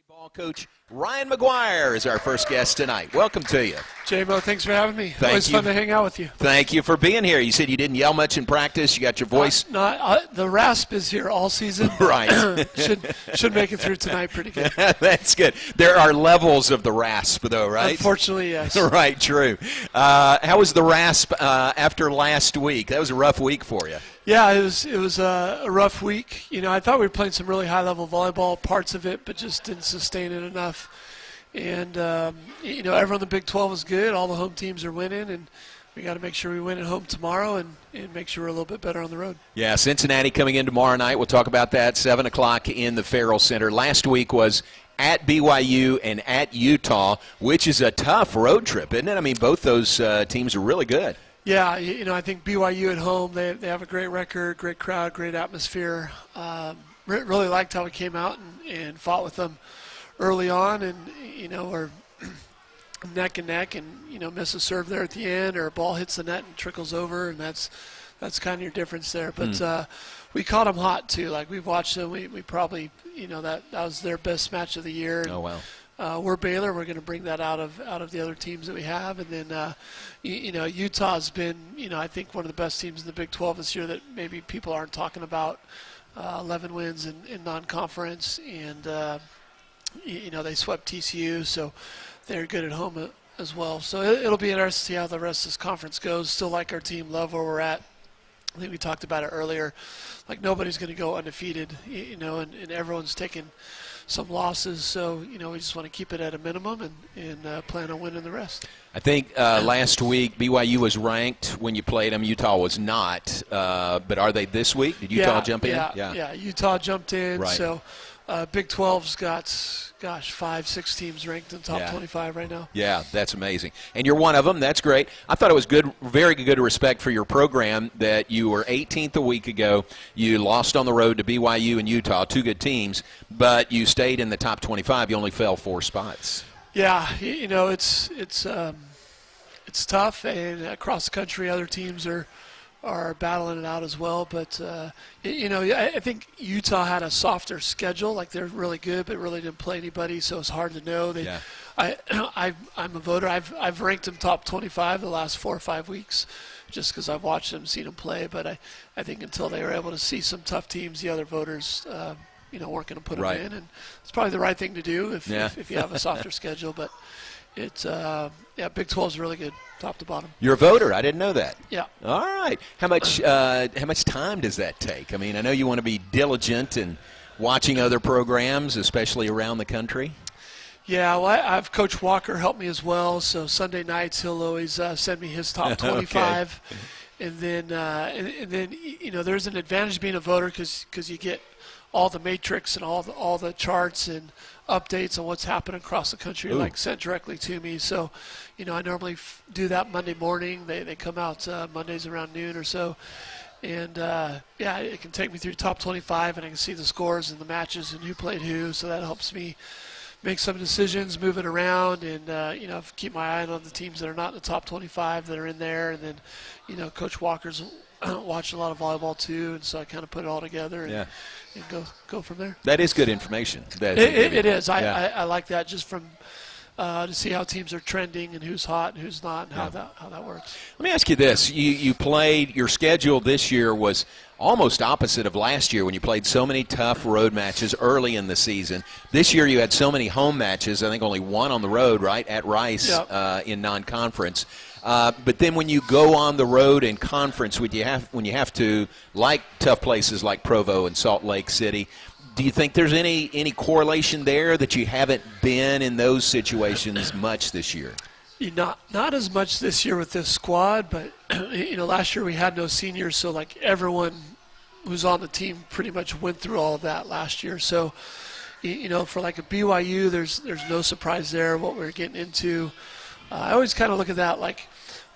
Ball coach Ryan McGuyre is our first guest tonight. Welcome to you. J-Mo, thanks for having me. Always fun to hang out with you. Thank you for being here. You said you didn't yell much in practice. You got your voice. The rasp is here all season. Right. should make it through tonight pretty good. That's good. There are levels of the rasp, though, right? Unfortunately, yes. Right, true. How was the rasp after last week? That was a rough week for you. Yeah, it was a rough week. You know, I thought we were playing some really high-level volleyball, parts of it, but just didn't sustain it enough. And, everyone in the Big 12 is good. All the home teams are winning, and we got to make sure we win at home tomorrow and make sure we're a little bit better on the road. Yeah, Cincinnati coming in tomorrow night. We'll talk about that, 7 o'clock in the Farrell Center. Last week was at BYU and at Utah, which is a tough road trip, isn't it? I mean, both those teams are really good. Yeah, I think BYU at home, they have a great record, great crowd, great atmosphere. Really liked how we came out and fought with them early on, and, we're neck and neck and, miss a serve there at the end, or a ball hits the net and trickles over, and that's kind of your difference there. But we caught them hot, too. Like, we've watched them. We probably, that was their best match of the year. Oh, wow. We're Baylor. We're going to bring that out of the other teams that we have. And then, Utah's been, I think one of the best teams in the Big 12 this year that maybe people aren't talking about. 11 wins in non-conference. And, they swept TCU, so they're good at home as well. So it'll be interesting to see how the rest of this conference goes. Still like our team, love where we're at. I think we talked about it earlier. Like, nobody's going to go undefeated, and everyone's taking some losses, so we just want to keep it at a minimum and plan on winning the rest. I think last week BYU was ranked when you played them. Utah was not, but are they this week? Did Utah jump in? Yeah, Utah jumped in. Right. So Big 12's got 5-6 teams ranked in the top 25 right now. Yeah, that's amazing. And you're one of them. That's great. I thought it was good, very good respect for your program that you were 18th a week ago. You lost on the road to BYU and Utah, two good teams, but you stayed in the top 25. You only fell 4 spots. Yeah, it's tough, and across the country other teams are battling it out as well. But, I think Utah had a softer schedule. Like, they're really good, but really didn't play anybody, so it's hard to know. I'm a voter. I've ranked them top 25 the last 4 or 5 weeks just because I've watched them, seen them play. But I think until they were able to see some tough teams, the other voters, weren't going to put them in. And it's probably the right thing to do if you have a softer schedule. But it's, Big 12 is really good, top to bottom. You're a voter. I didn't know that. Yeah. All right. How much time does that take? I mean, I know you want to be diligent in watching other programs, especially around the country. Yeah, well, I've Coach Walker help me as well. So Sunday nights he'll always send me his top 25, okay. And then there's an advantage being a voter because you get all the matrix and all the charts and updates on what's happening across the country, like sent directly to me. So, I normally do that Monday morning. They come out Mondays around noon or so. And, it can take me through top 25, and I can see the scores and the matches and who played who. So that helps me make some decisions, moving around, and, keep my eye on the teams that are not in the top 25 that are in there. And then, Coach Walker's watched a lot of volleyball too, and so I kind of put it all together and go from there. That is good information. It is. I like that just from to see how teams are trending and who's hot and who's not and how that works. Let me ask you this. You played – your schedule this year was almost opposite of last year when you played so many tough road matches early in the season. This year you had so many home matches, I think only one on the road, right, at Rice in non-conference. But then when you go on the road in conference, when you have to, like tough places like Provo and Salt Lake City, do you think there's any correlation there that you haven't been in those situations much this year? Not as much this year with this squad, but last year we had no seniors, so like everyone who's on the team pretty much went through all of that last year. So for like a BYU, there's no surprise there what we're getting into. I always kind of look at that like,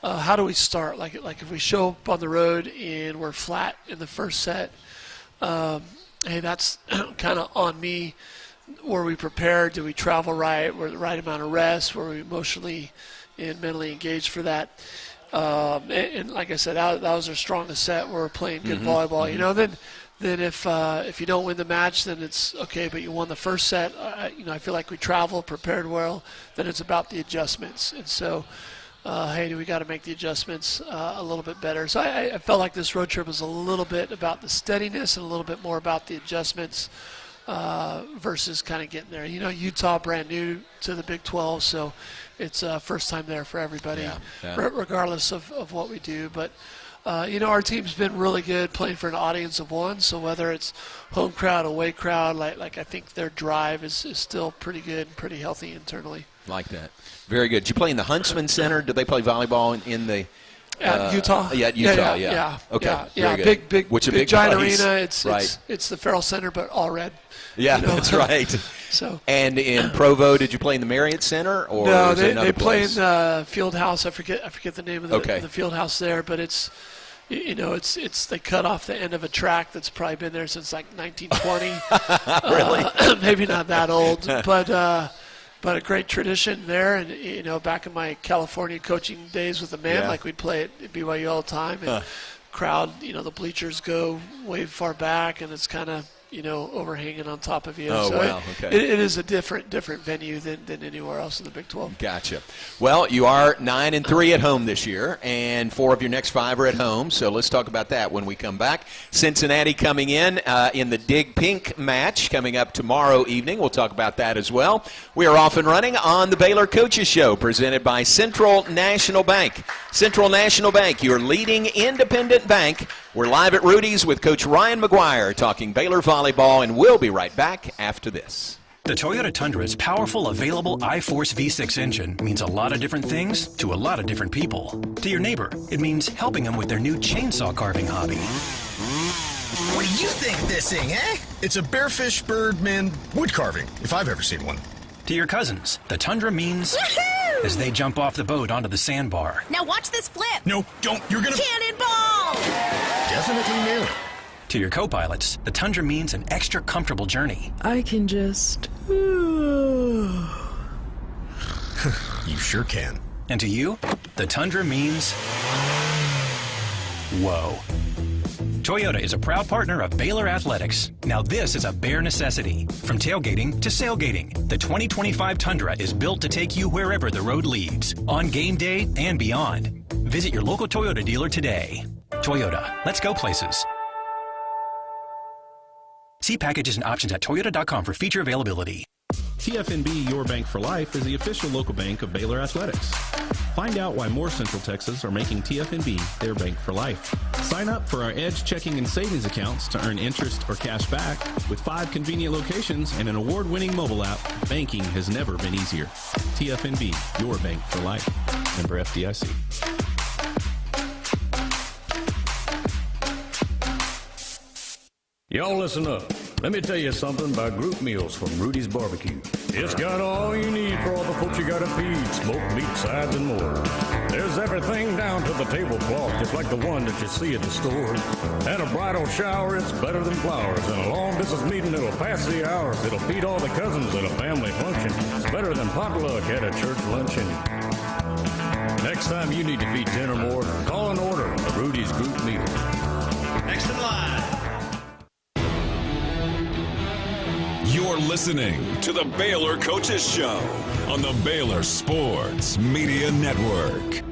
how do we start? Like if we show up on the road and we're flat in the first set, hey, that's kind of on me. Were we prepared? Did we travel right? Were the right amount of rest? Were we emotionally and mentally engaged for that? And like I said, that was our strongest set. We're playing good volleyball. Then then if you don't win the match, then it's okay, but you won the first set. I feel like we traveled, prepared well. Then it's about the adjustments. And so, hey, we got to make the adjustments a little bit better. So I felt like this road trip was a little bit about the steadiness and a little bit more about the adjustments versus kind of getting there. Utah brand new to the Big 12, so it's first time there for everybody, regardless of what we do. But our team's been really good playing for an audience of one. So whether it's home crowd, away crowd, like I think their drive is still pretty good and pretty healthy internally. Like that. Very good. Did you play in the Huntsman Center? Did they play volleyball in the Utah? Yeah, Utah. Yeah. Okay. Yeah. Very good. Big giant place. arena. It's right. It's the Farrell Center, but all red. Yeah, that's right. So. And in Provo, did you play in the Marriott Center or no? Was it another they play place? in the field house. I forget the name of the field house there, but it's. It's they cut off the end of a track that's probably been there since like 1920. Really? Maybe not that old, but a great tradition there. And back in my California coaching days with the man, like we'd play at BYU all the time. And crowd, the bleachers go way far back, and it's kind of overhanging on top of you. Oh, so wow. Okay. It is a different venue than anywhere else in the Big 12. Gotcha. Well, you are 9-3 at home this year, and 4 of your next 5 are at home. So let's talk about that when we come back. Cincinnati coming in the Dig Pink match coming up tomorrow evening. We'll talk about that as well. We are off and running on the Baylor Coaches Show, presented by Central National Bank. Central National Bank, your leading independent bank. We're live at Rudy's with Coach Ryan McGuyre talking Baylor volleyball, and we'll be right back after this. The Toyota Tundra's powerful, available iForce V6 engine means a lot of different things to a lot of different people. To your neighbor, it means helping them with their new chainsaw carving hobby. What do you think of this thing, eh? It's a bearfish birdman wood carving, if I've ever seen one. To your cousins, the Tundra means as they jump off the boat onto the sandbar. Now watch this flip. No, don't. You're gonna... Cannonball! Definitely nail it. To your co-pilots, the Tundra means an extra comfortable journey. I can just... You sure can. And to you, the Tundra means... whoa. Toyota is a proud partner of Baylor Athletics. Now this is a bare necessity. From tailgating to sailgating, the 2025 Tundra is built to take you wherever the road leads, on game day and beyond. Visit your local Toyota dealer today. Toyota, let's go places. See packages and options at toyota.com for feature availability. TFNB Your Bank for Life is the official local bank of Baylor Athletics. Find out why more Central Texas are making TFNB their bank for life. Sign up for our Edge checking and savings accounts to earn interest or cash back. With 5 convenient locations and an award-winning mobile app, banking has never been easier. TFNB, your bank for life. Member FDIC. Y'all listen up. Let me tell you something about group meals from Rudy's Barbecue. It's got all you need for all the folks you gotta feed, smoked meat, sides, and more. There's everything down to the tablecloth, just like the one that you see at the store. And a bridal shower, it's better than flowers. And a long distance meeting, it'll pass the hours. It'll feed all the cousins at a family function. It's better than potluck at a church luncheon. Next time you need to feed 10 or more, call and order a Rudy's group meal. Next in line. You're listening to the Baylor Coaches Show on the Baylor Sports Media Network.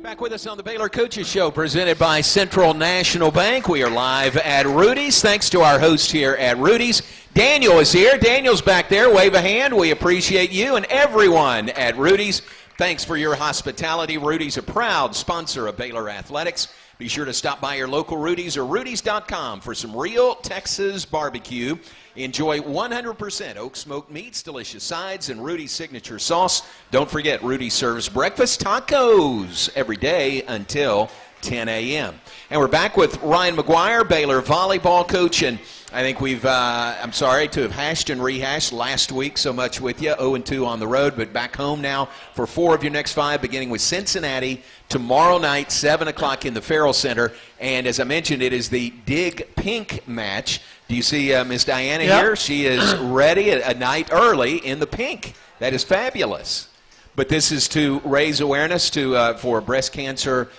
Back with us on the Baylor Coaches Show, presented by Central National Bank. We are live at Rudy's. Thanks to our host here at Rudy's. Daniel is here. Daniel's back there. Wave a hand. We appreciate you and everyone at Rudy's. Thanks for your hospitality. Rudy's, a proud sponsor of Baylor Athletics. Be sure to stop by your local Rudy's or Rudy's.com for some real Texas barbecue. Enjoy 100% oak smoked meats, delicious sides, and Rudy's signature sauce. Don't forget, Rudy serves breakfast tacos every day until 10 a.m. And we're back with Ryan McGuyre, Baylor volleyball coach. And I think I'm sorry to have hashed and rehashed last week so much with you. 0-2 on the road, but back home now for 4 of your next 5, beginning with Cincinnati tomorrow night, 7 o'clock in the Farrell Center. And as I mentioned, it is the Dig Pink match. Do you see Miss Diana here? She is ready a night early in the pink. That is fabulous. But this is to raise awareness for breast cancer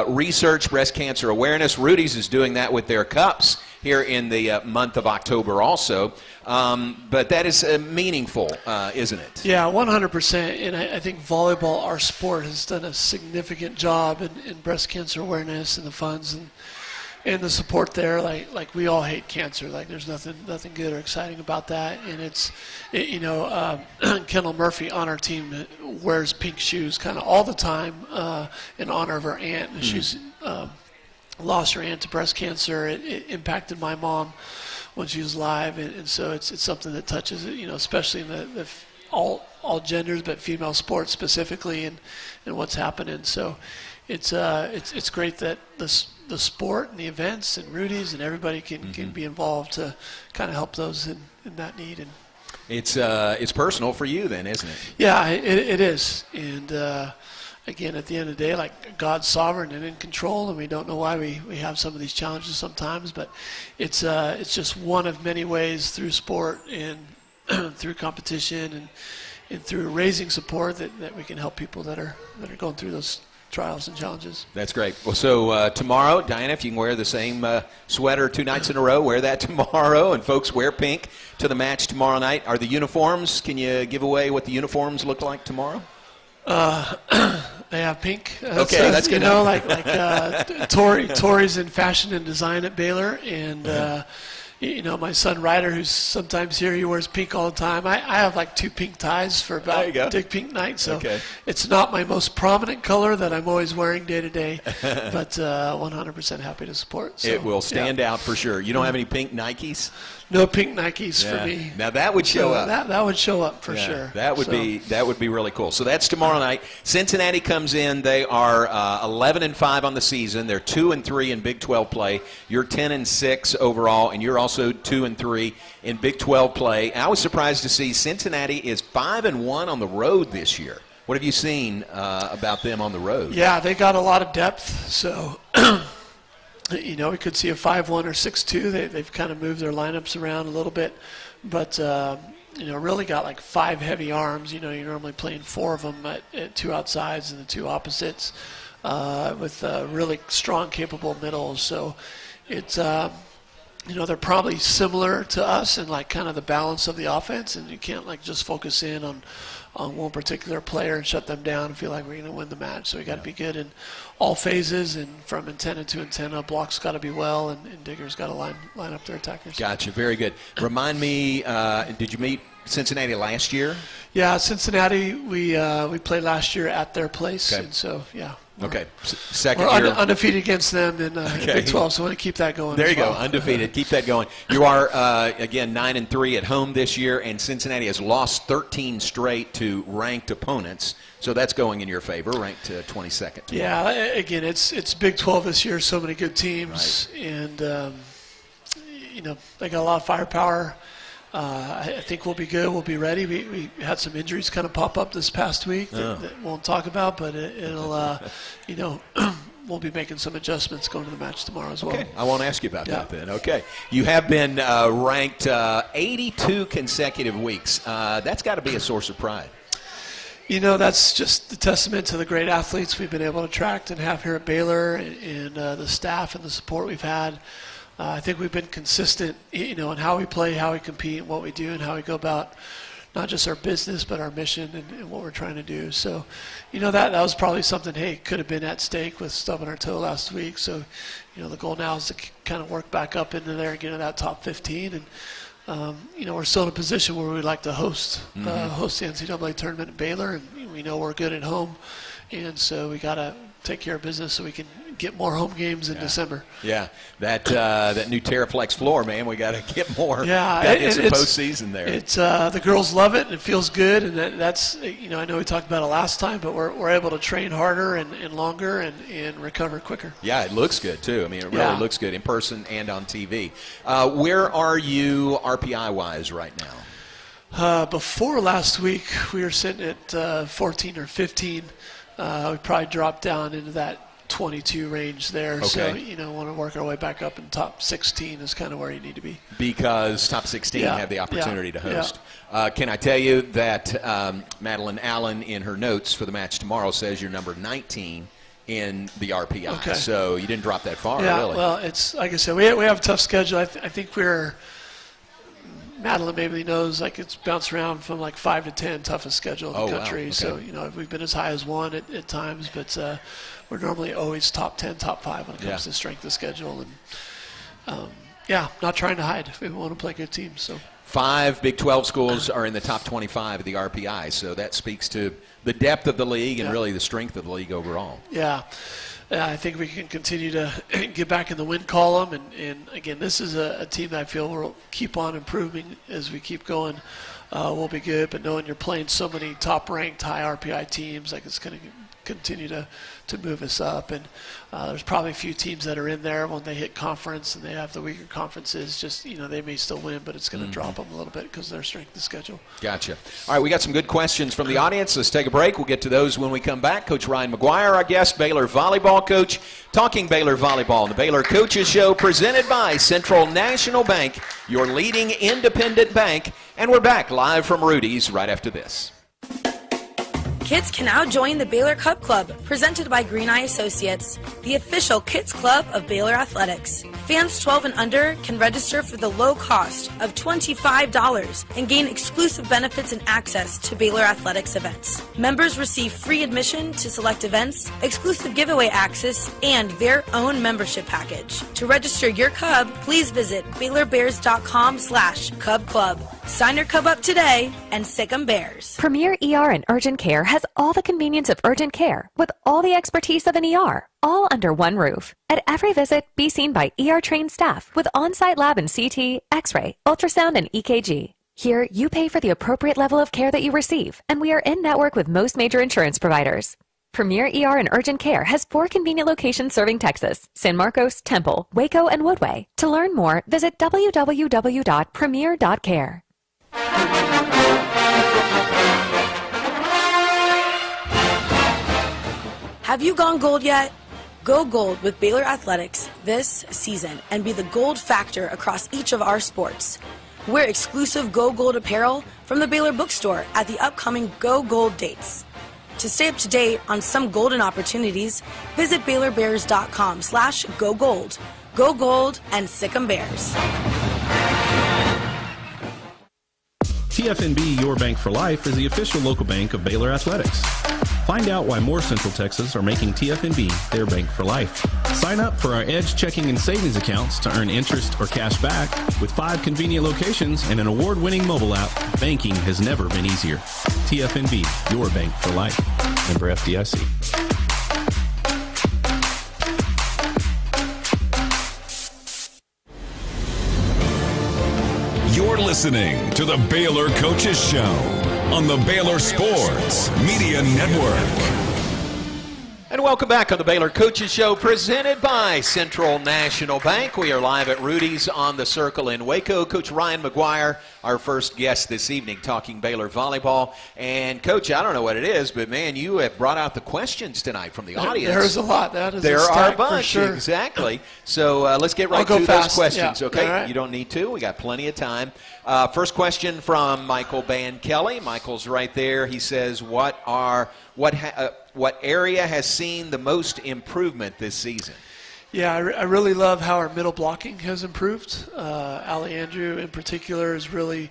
research, breast cancer awareness. Rudy's is doing that with their cups. here in the month of October also. But that is meaningful, isn't it? Yeah, 100%. And I think volleyball, our sport, has done a significant job in breast cancer awareness and the funds and the support there. Like we all hate cancer. Like there's nothing good or exciting about that. And Kendall Murphy on our team wears pink shoes kind of all the time in honor of her aunt. And she's lost her aunt to breast cancer. It impacted my mom when she was alive, and so it's something that touches, especially in the all genders, but female sports specifically, and what's happening. So it's great that the sport and the events and Rudy's and everybody can be involved to kind of help those in that need. And it's personal for you then, isn't it? Yeah, it is. And again, at the end of the day, like God's sovereign and in control, and we don't know why we have some of these challenges sometimes, but it's just one of many ways through sport and through competition and through raising support that we can help people that are going through those trials and challenges. That's great. Well, so tomorrow, Diana, if you can wear the same sweater 2 nights in a row, wear that tomorrow, and folks wear pink to the match tomorrow night. Are the uniforms, can you give away what the uniforms look like tomorrow? They have pink. Okay, that's good. Tori's in fashion and design at Baylor, and my son Ryder, who's sometimes here, he wears pink all the time. I have like 2 pink ties for about Dick Pink Night, so it's not my most prominent color that I'm always wearing day to day, but 100% happy to support. So, it will stand out for sure. You don't have any pink Nikes? No pink Nikes for me. Now that would show up. That would show up for sure. That would be really cool. So that's tomorrow night. Cincinnati comes in. They are 11-5 on the season. They're 2-3 in Big 12 play. You're 10-6 overall, and you're also 2-3 in Big 12 play. I was surprised to see Cincinnati is 5-1 on the road this year. What have you seen about them on the road? Yeah, they got a lot of depth. So. We could see a 5-1 or 6-2. They've kind of moved their lineups around a little bit, but really got like 5 heavy arms. You're normally playing 4 of them at 2 outsides and the 2 opposites, with really strong, capable middles. So it's they're probably similar to us in like kind of the balance of the offense, and you can't like just focus in on one particular player and shut them down and feel like we're going to win the match. So we got to be good in all phases, and from antenna to antenna, blocks got to be well, and diggers got to line up their attackers. Gotcha, very good. Remind me, did you meet Cincinnati last year? Yeah, Cincinnati, we played last year at their place, and so, yeah. Okay, second we're year. Undefeated against them in Big 12, so I want to keep that going. There you go, undefeated. Keep that going. You are, again, 9-3 at home this year, and Cincinnati has lost 13 straight to ranked opponents, so that's going in your favor, ranked 22nd. Yeah, again, it's Big 12 this year, so many good teams, and, they got a lot of firepower. I think we'll be good. We'll be ready. We had some injuries kind of pop up this past week that won't talk about, but it'll, we'll be making some adjustments going to the match tomorrow as well. Okay, I won't ask you about that then. Okay, you have been ranked 82 consecutive weeks. That's got to be a source of pride. That's just the testament to the great athletes we've been able to attract and have here at Baylor, and the staff and the support we've had. I think we've been consistent, in how we play, how we compete, what we do, and how we go about not just our business, but our mission and what we're trying to do. So, that was probably something, could have been at stake with stubbing our toe last week. So, the goal now is to kind of work back up into there and get in that top 15. And, we're still in a position where we'd like to host the NCAA tournament at Baylor, and we know we're good at home. And so we got to take care of business so we can get more home games in December. Yeah, that new Terraflex floor, man, we got to get more. Yeah, got to get some postseason there. It's the girls love it, and it feels good, and that's I know we talked about it last time, but we're able to train harder and longer and recover quicker. Yeah, it looks good too. I mean, it really looks good in person and on TV. Where are you RPI wise right now? Before last week, we were sitting at 14 or 15. We probably dropped down into that 22 range there. Okay. So, want to work our way back up in top 16 is kind of where you need to be. Because top 16 have the opportunity to host. Yeah. Can I tell you that Madeline Allen in her notes for the match tomorrow says you're number 19 in the RPI. Okay. So you didn't drop that far, Yeah, really. well, it's like I said, we have a tough schedule. I think Madeline maybe knows, like, it's bounced around from like 5 to 10 toughest schedule in the country. Wow. Okay. So, we've been as high as 1 at times, but we're normally always top 10, top 5 when it comes to strength of schedule. And, not trying to hide. We want to play good teams. So 5 Big 12 schools are in the top 25 of the RPI, so that speaks to the depth of the league and really the strength of the league overall. Yeah. I think we can continue to get back in the win column. And again, this is a team that I feel will keep on improving as we keep going. We'll be good, but knowing you're playing so many top-ranked, high RPI teams, like, it's going to continue to move us up. And there's probably a few teams that are in there when they hit conference and they have the weaker conferences. Just, they may still win, but it's going to drop them a little bit because of their strength of schedule. Gotcha. All right, we got some good questions from the audience. Let's take a break. We'll get to those when we come back. Coach Ryan McGuyre, our guest, Baylor volleyball coach, talking Baylor volleyball on the Baylor Coaches Show, presented by Central National Bank, your leading independent bank. And we're back live from Rudy's right after this. Kids can now join the Baylor Cup Club, presented by Green Eye Associates, the official kids club of Baylor Athletics. Fans 12 and under can register for the low cost of $25 and gain exclusive benefits and access to Baylor Athletics events. Members receive free admission to select events, exclusive giveaway access, and their own membership package. To register your Cub, please visit BaylorBears.com/Cub Club. Sign your Cub up today and sick 'em Bears. Premier ER and Urgent Care has all the convenience of urgent care with all the expertise of an ER, all under one roof. At every visit, be seen by ER-trained staff with on-site lab and CT, X-ray, ultrasound, and EKG. Here, you pay for the appropriate level of care that you receive, and we are in-network with most major insurance providers. Premier ER and Urgent Care has 4 convenient locations serving Texas: San Marcos, Temple, Waco, and Woodway. To learn more, visit www.premier.care. Have you gone gold yet? Go gold with Baylor Athletics this season and be the gold factor across each of our sports. Wear exclusive Go Gold apparel from the Baylor bookstore at the upcoming Go Gold dates. To stay up to date on some golden opportunities, visit BaylorBears.com/Go Gold. Go Gold and sick 'em Bears. TFNB Your Bank for Life is the official local bank of Baylor Athletics. Find out why more Central Texas are making TFNB their bank for life. Sign up for our Edge checking and savings accounts to earn interest or cash back. With 5 convenient locations and an award-winning mobile app, banking has never been easier. TFNB, your bank for life. Member FDIC. You're listening to the Baylor Coaches Show on the Baylor Sports Media Network. And welcome back on the Baylor Coaches Show, presented by Central National Bank. We are live at Rudy's on the Circle in Waco. Coach Ryan McGuyre, our first guest this evening, talking Baylor volleyball. And, Coach, I don't know what it is, but, man, you have brought out the questions tonight from the audience. There's a lot. That is there a are a for bunch, sure. Exactly. So let's get right to those questions, okay? Right. You don't need to. We got plenty of time. First question from Michael Ban Kelly. Michael's right there. He says, what area has seen the most improvement this season? Yeah, I really love how our middle blocking has improved. Allie Andrew in particular has really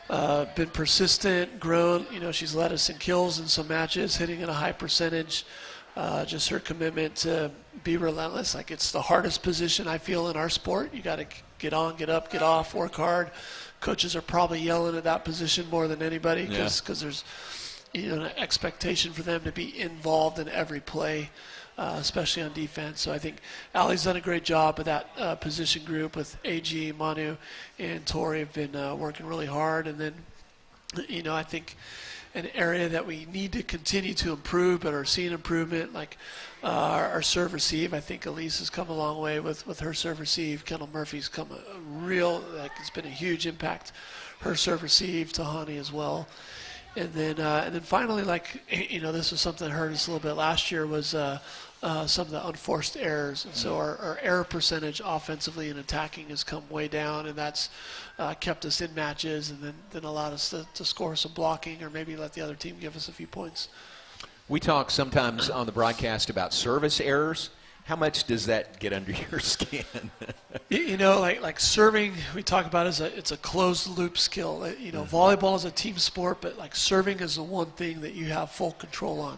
been persistent, grown. She's led us in kills in some matches, hitting at a high percentage. Just her commitment to be relentless. Like, it's the hardest position I feel in our sport. You got to get on, get up, get off, work hard. Coaches are probably yelling at that position more than anybody because there's an expectation for them to be involved in every play, especially on defense. So I think Allie's done a great job with that position group with AG, Manu, and Tori have been working really hard. And then, I think an area that we need to continue to improve but are seeing improvement, like our serve receive. I think Elise has come a long way with her serve receive. Kendall Murphy's come it's been a huge impact, her serve receive, Tahani as well. And then finally, this was something that hurt us a little bit last year, was some of the unforced errors. And so our error percentage offensively and attacking has come way down, and that's kept us in matches and then allowed us to score some blocking or maybe let the other team give us a few points. We talk sometimes on the broadcast about service errors. How much does that get under your skin? Like serving, we talk about it's a closed loop skill. Volleyball is a team sport, but like serving is the one thing that you have full control on.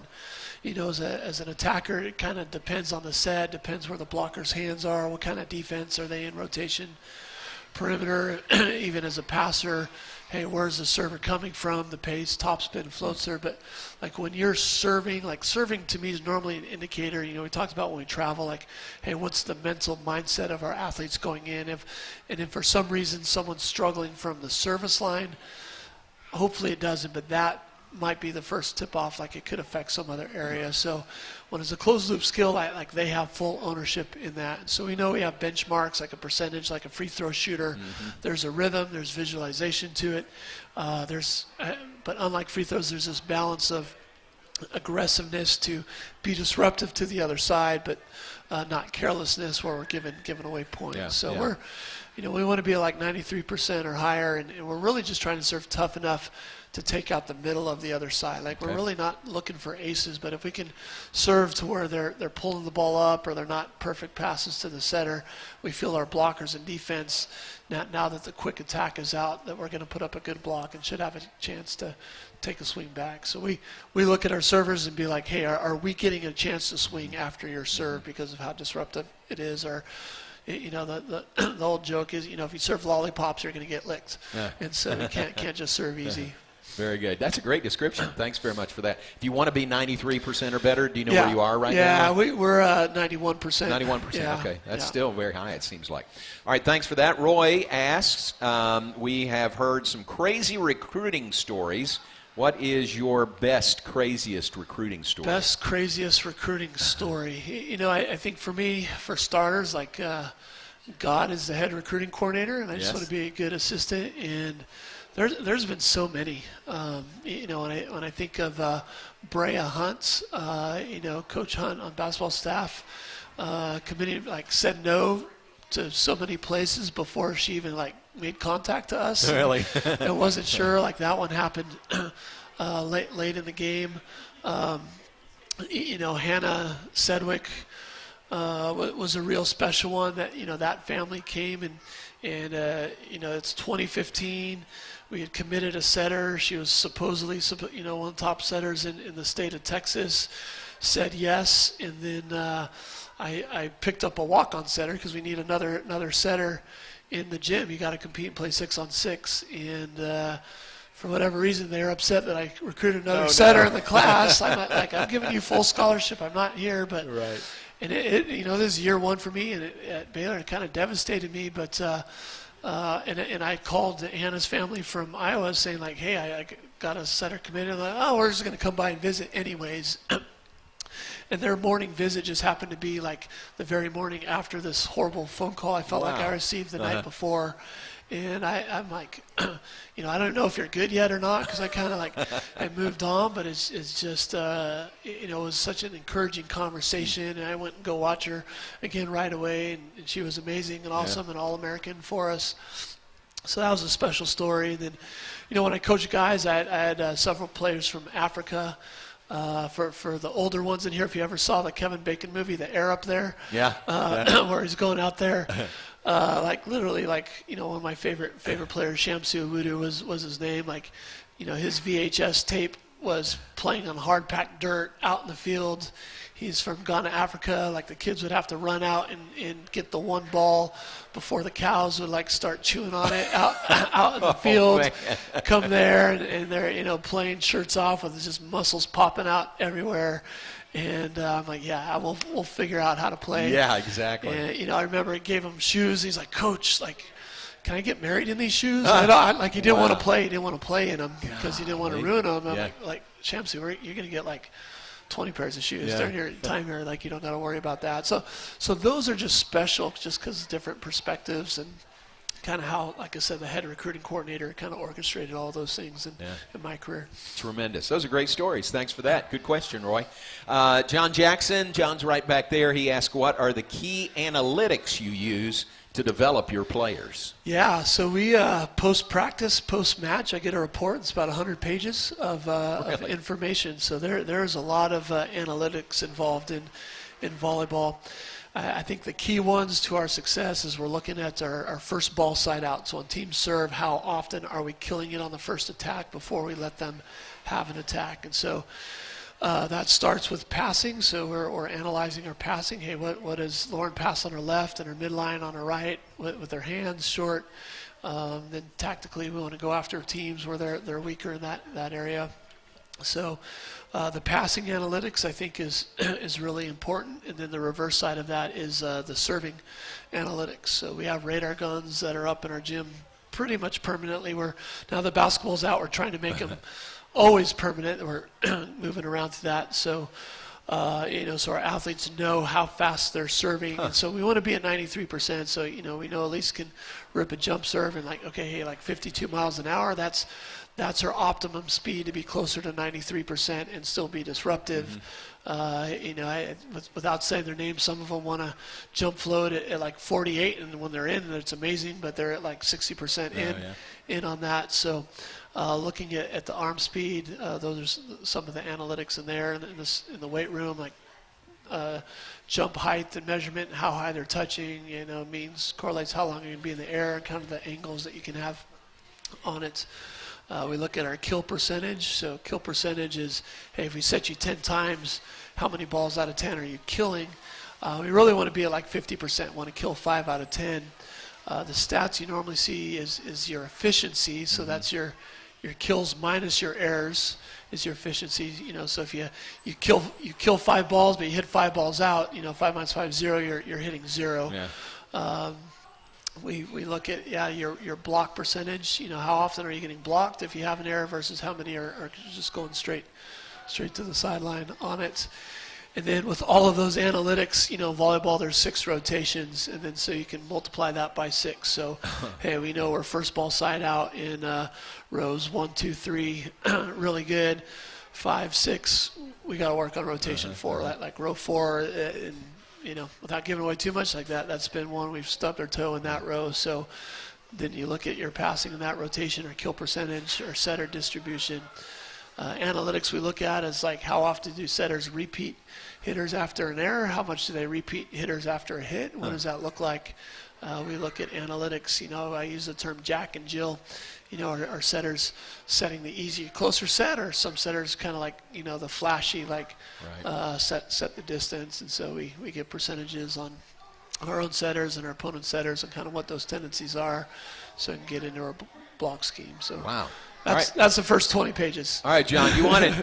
As an attacker, it kind of depends on the set, depends where the blocker's hands are, what kind of defense are they in rotation, perimeter. Even as a passer, hey, where's the server coming from, the pace, topspin, floater. But like when you're serving, like serving to me is normally an indicator. We talked about when we travel, like, hey, what's the mental mindset of our athletes going in? If for some reason someone's struggling from the service line, hopefully it doesn't, but that might be the first tip-off, like it could affect some other area. So when it's a closed-loop skill, like they have full ownership in that. And so we know we have benchmarks, like a percentage, like a free throw shooter. Mm-hmm. There's a rhythm, there's visualization to it. But unlike free throws, there's this balance of aggressiveness to be disruptive to the other side, but not carelessness where we're giving away points. Yeah, so yeah. we're, we want to be like 93% or higher, and we're really just trying to serve tough enough to take out the middle of the other side. Like we're really not looking for aces, but if we can serve to where they're pulling the ball up or they're not perfect passes to the setter, we feel our blockers in defense, now that the quick attack is out, that we're going to put up a good block and should have a chance to take a swing back. So we look at our servers and be like, hey, are we getting a chance to swing after your serve because of how disruptive it is? Or the old joke is, if you serve lollipops, you're going to get licked. Yeah. And so you can't just serve easy. Very good. That's a great description. Thanks very much for that. If you want to be 93% or better, do you know where you are right now? Yeah, we're 91%. 91%, yeah. Okay. That's still very high, it seems like. All right, thanks for that. Roy asks, we have heard some crazy recruiting stories. What is your best, craziest recruiting story? Best, craziest recruiting story. I think for me, for starters, like God is the head recruiting coordinator, and I just want to be a good assistant. And there's been so many. When I think of Brea Hunt's, Coach Hunt on basketball staff, committee said no to so many places before she even made contact to us. Really? I wasn't sure. That one happened late in the game. Hannah Sedgwick was a real special one. That family came and it's 2015. We had committed a setter. She was supposedly one of the top setters in the state of Texas. Said yes, and then I picked up a walk-on setter because we need another setter in the gym. You got to compete and play 6-on-6, and for whatever reason they were upset that I recruited another setter in the class. I'm giving you full scholarship. I'm not here, but right. And this is year one for me, and at Baylor it kind of devastated me, but. And I called Hannah's family from Iowa saying hey, I got a setter committed. I'm like, oh, we're just going to come by and visit anyways. And their morning visit just happened to be the very morning after this horrible phone call I felt like I received the night before. And I'm like, I don't know if you're good yet or not, because I kind of I moved on, but it's just, it was such an encouraging conversation. And I went and go watch her again right away, and she was amazing and awesome and All-American for us. So that was a special story. And then, when I coached guys, I had several players from Africa. For the older ones in here, if you ever saw the Kevin Bacon movie, The Air Up There, where he's going out there, literally, one of my favorite players, Shamsu Awudu was his name. His VHS tape was playing on hard-packed dirt out in the field. He's from Ghana, Africa. The kids would have to run out and get the one ball before the cows would start chewing on it out in the field. Come there and they're playing shirts off with just muscles popping out everywhere. And I'm like, we'll figure out how to play. Yeah, exactly. And I remember it gave him shoes. He's like, Coach, can I get married in these shoes? He didn't want to play. He didn't want to play in them because he didn't want to ruin them. I'm like, Shamsu, you're gonna get 20 pairs of shoes during your time here. You don't got to worry about that. So those are just special just because of different perspectives and kind of how, like I said, the head recruiting coordinator kind of orchestrated all those things in my career. Tremendous. Those are great stories. Thanks for that. Good question, Roy. John Jackson, John's right back there. He asked, what are the key analytics you use to to develop your players? Yeah, so we post-practice, post-match, I get a report. It's about 100 pages of information. So there's a lot of analytics involved in volleyball. I think the key ones to our success is we're looking at our first ball side out. So on team serve, how often are we killing it on the first attack before we let them have an attack? And so that starts with passing. So we're analyzing our passing. Hey, what does Lauren pass on her left and her midline on her right with their hands short? Then tactically, we want to go after teams where they're weaker in that area. So the passing analytics, I think, is really important. And then the reverse side of that is the serving analytics. So we have radar guns that are up in our gym pretty much permanently. Now the basketball's out, we're trying to make them always permanent. We're moving around to that. So, so our athletes know how fast they're serving. And so we want to be at 93%. So, we know Elise can rip a jump serve and like 52 miles an hour. That's her optimum speed to be closer to 93% and still be disruptive. Without saying their name, some of them want to jump float at like 48, and when they're in, it's amazing, but they're at like 60% in on that. So looking at the arm speed, those are some of the analytics in there. And in the weight room, like jump height and measurement, and how high they're touching, correlates how long you're going to be in the air and kind of the angles that you can have on it. We look at our kill percentage. So kill percentage is, hey, if we set you 10 times, how many balls out of 10 are you killing? We really want to be at like 50%, want to kill 5 out of 10. The stats you normally see is your efficiency. So that's your kills minus your errors is your efficiency. So if you kill 5 balls, but you hit 5 balls out, 5 minus 5 is 0, you're hitting 0. Yeah. We look at your block percentage. How often are you getting blocked if you have an error versus how many are just going straight to the sideline on it. And then with all of those analytics, volleyball, there's 6 rotations, and then so you can multiply that by 6. So hey, we know we're first ball side out in rows 1, 2, 3, really good. 5, 6, we got to work on rotation 4, like row 4 and without giving away too much like that, that's been one we've stubbed our toe in that row. So then you look at your passing in that rotation or kill percentage or setter distribution. Analytics we look at is like how often do setters repeat hitters after an error? How much do they repeat hitters after a hit? What does that look like? We look at analytics. I use the term Jack and Jill. Are setters setting the easy, closer set, or some setters kind of like, the flashy, like set the distance. And so we get percentages on our own setters and our opponent's setters and kind of what those tendencies are so we can get into our block scheme. So wow. That's the first 20 pages. All right, John,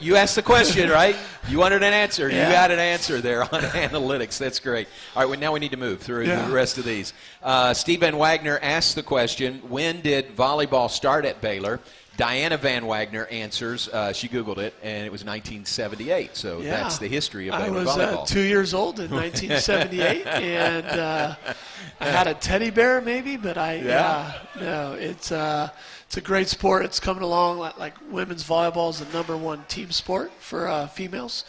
you asked the question, right? You wanted an answer. Yeah. You got an answer there on analytics. That's great. All right, well, now we need to move through the rest of these. Steve Van Wagner asked the question, when did volleyball start at Baylor? Diana Van Wagner answers, she Googled it, and it was 1978. So that's the history of Baylor volleyball. I was 2 years old in 1978, and I had a teddy bear maybe, but it's a great sport. It's coming along like women's volleyball is the #1 team sport for females.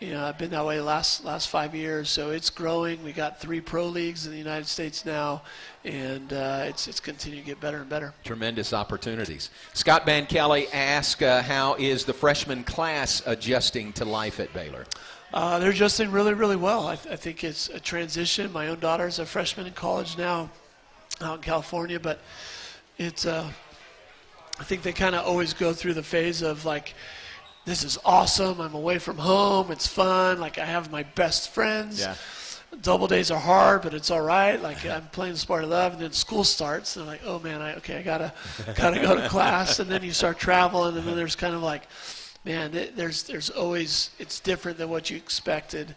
I've been that way last 5 years, so it's growing. We got 3 pro leagues in the United States now, and it's continuing to get better and better. Tremendous opportunities. Scott Van Kelly asked, how is the freshman class adjusting to life at Baylor? They're adjusting really, really well. I think it's a transition. My own daughter's a freshman in college now out in California, but it's I think they kind of always go through the phase of like, this is awesome, I'm away from home, it's fun, like I have my best friends. Yeah. Double days are hard, but it's all right. Like I'm playing the sport I love, and then school starts, and I'm like, oh man, I gotta go to class, and then you start traveling, and then there's kind of like, man, there's always, it's different than what you expected,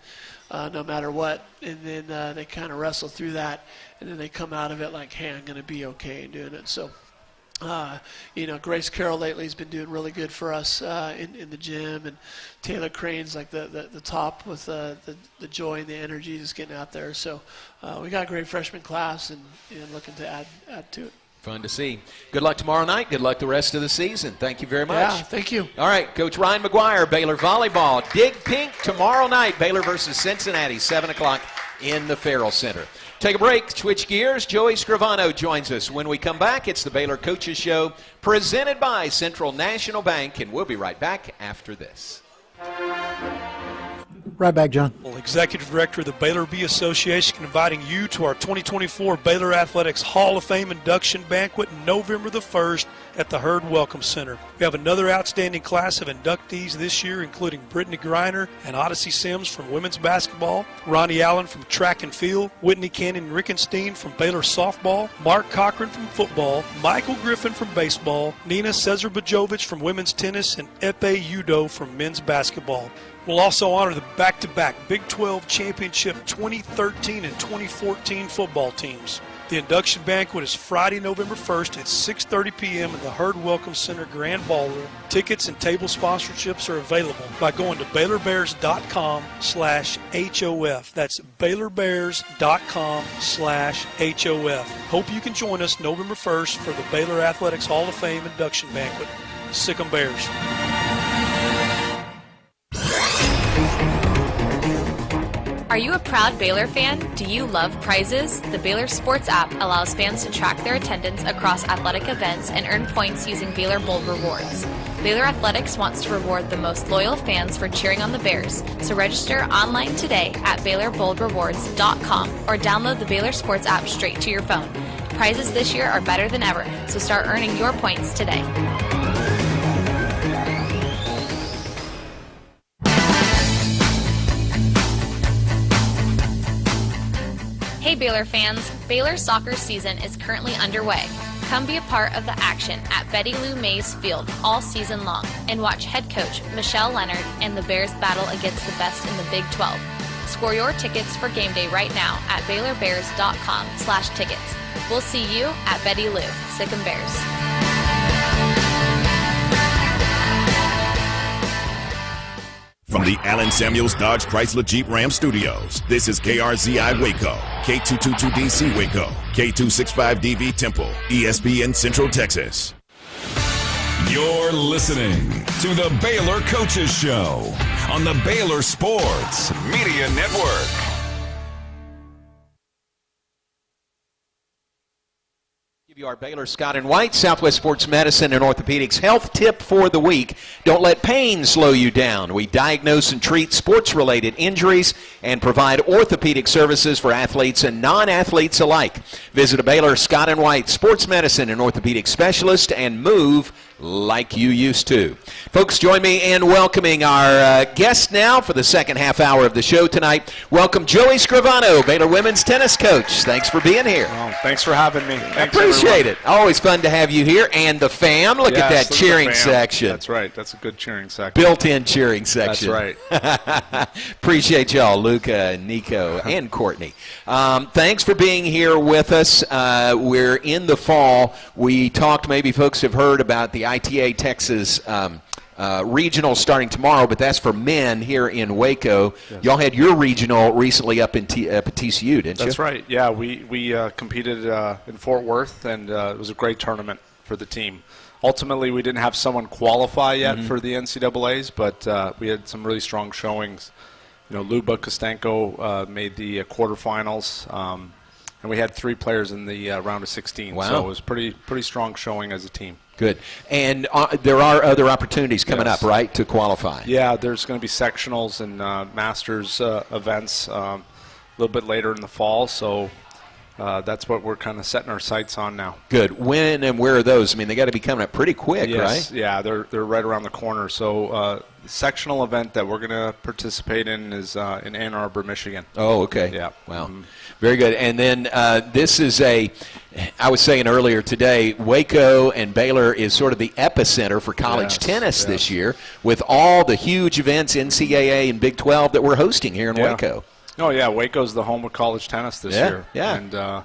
no matter what, and then they kind of wrestle through that, and then they come out of it like, hey, I'm gonna be okay in doing it. So. Grace Carroll lately has been doing really good for us in the gym, and Taylor Crane's like the top with the joy and the energy just getting out there. So we got a great freshman class and looking to add to it. Fun to see. Good luck tomorrow night. Good luck the rest of the season. Thank you very much. Yeah, thank you. All right, Coach Ryan McGuyre, Baylor Volleyball. Dig Pink tomorrow night, Baylor versus Cincinnati, 7 o'clock in the Farrell Center. Take a break, switch gears. Joey Scrivano joins us. When we come back, it's the Baylor Coaches Show presented by Central National Bank, and we'll be right back after this. Right back, John. Executive Director of the Baylor Bee Association, inviting you to our 2024 Baylor Athletics Hall of Fame induction banquet November the 1st at the Herd Welcome Center. We have another outstanding class of inductees this year, including Brittany Griner and Odyssey Sims from women's basketball, Ronnie Allen from track and field, Whitney Cannon Rickenstein from Baylor softball, Mark Cochran from football, Michael Griffin from baseball, Nina Cesar-Bajovic from women's tennis, and Epe Udo from men's basketball. We'll also honor the back-to-back Big 12 Championship 2013 and 2014 football teams. The induction banquet is Friday, November 1st at 6:30 p.m. in the Herd Welcome Center Grand Ballroom. Tickets and table sponsorships are available by going to BaylorBears.com/HOF. That's BaylorBears.com/HOF. Hope you can join us November 1st for the Baylor Athletics Hall of Fame induction banquet. Sic 'em Bears. Are you a proud Baylor fan? Do you love prizes? The Baylor Sports app allows fans to track their attendance across athletic events and earn points using Baylor Bold Rewards. Baylor Athletics wants to reward the most loyal fans for cheering on the Bears, so register online today at BaylorBoldRewards.com or download the Baylor Sports app straight to your phone. Prizes this year are better than ever, so start earning your points today. Hey Baylor fans, Baylor soccer season is currently underway. Come be a part of the action at Betty Lou Mays Field all season long and watch head coach Michelle Leonard and the Bears battle against the best in the Big 12. Score your tickets for game day right now at BaylorBears.com/tickets. We'll see you at Betty Lou. Sic 'em Bears. From the Allen Samuels Dodge Chrysler Jeep Ram Studios, this is KRZI Waco, K222DC Waco, K265DV Temple, ESPN Central Texas. You're listening to the Baylor Coaches Show on the Baylor Sports Media Network. Give you our Baylor Scott and White Southwest Sports Medicine and Orthopedics health tip for the week. Don't let pain slow you down. We diagnose and treat sports-related injuries and provide orthopedic services for athletes and non-athletes alike. Visit a Baylor Scott and White Sports Medicine and Orthopedic Specialist and move like you used to. Folks, join me in welcoming our guest now for the second half hour of the show tonight. Welcome Joey Scrivano, Baylor women's tennis coach. Thanks for being here. Oh, thanks for having me. I appreciate it. Always fun to have you here. And the fam, look at that cheering section. That's right. That's a good cheering section. Built-in cheering section. That's right. Appreciate y'all, Luca and Nico and Courtney. Thanks for being here with us. We're in the fall. We talked, maybe folks have heard about the ITA Texas regional starting tomorrow, but that's for men here in Waco. Yes. Y'all had your regional recently up in TCU, didn't you? That's right. Yeah, we competed in Fort Worth, and it was a great tournament for the team. Ultimately, we didn't have someone qualify yet for the NCAAs, but we had some really strong showings. You know, Luba Kostenko made the quarterfinals, and we had 3 players in the round of 16. Wow. So it was pretty strong showing as a team. Good. And there are other opportunities coming up, right, to qualify? Yeah, there's going to be sectionals and masters events a little bit later in the fall, so that's what we're kind of setting our sights on now. Good. When and where are those? I mean, they got to be coming up pretty quick, right? Yeah, they're right around the corner. So the sectional event that we're going to participate in is in Ann Arbor, Michigan. Oh, okay. Yeah. Wow. Very good. And then this is I was saying earlier today, Waco and Baylor is sort of the epicenter for college tennis this year with all the huge events, NCAA and Big 12, that we're hosting here in Waco. Oh, yeah, Waco's the home of college tennis this year. Yeah.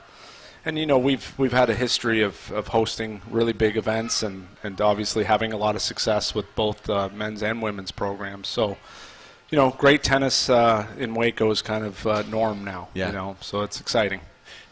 And you know, we've had a history of hosting really big events and obviously having a lot of success with both men's and women's programs. So, you know, great tennis in Waco is kind of norm now. Yeah. You know, so it's exciting.